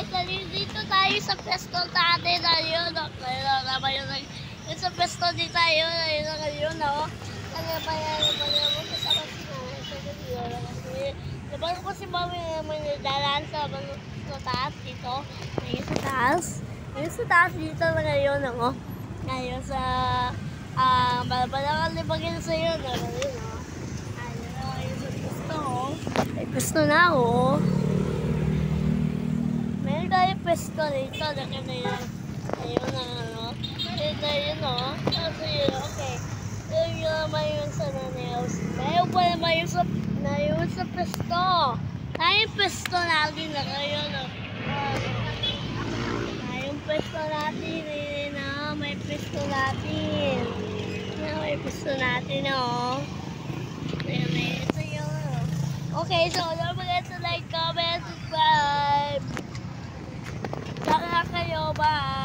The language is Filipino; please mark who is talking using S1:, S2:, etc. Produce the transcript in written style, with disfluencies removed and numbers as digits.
S1: guys, dito tayo sa pwesto natin. Ayun, ayun naman yung sa pwesto din tayo. Ayun, ayun, no? Ano ba yan? Kasama si Mami sa video. Diba ko si Mami naman dalaan sa taas dito. Ayun sa taas. Ayun sa taas dito na ngayon, no? Ngayon sa balabalang libagin sa iyo, no? Ayun, no? Ayun sa pwesto, oh. May pwesto na, oh. Meron tayo pwesto dito. Laki na yun. Ayun na, ano. Ayun na yun, o. Kasi yun, okay. Ayun yung naman yun sa nails. Mayroon pa naman yun sa pwesto. Tayong pwesto natin na kayo, no. Tayong pwesto natin, eh, no. May pwesto natin. May pwesto natin, o. Ayun na yun. Ito yun, o. Okay, so don't forget to like, comment, subscribe. Saka kayo, bye!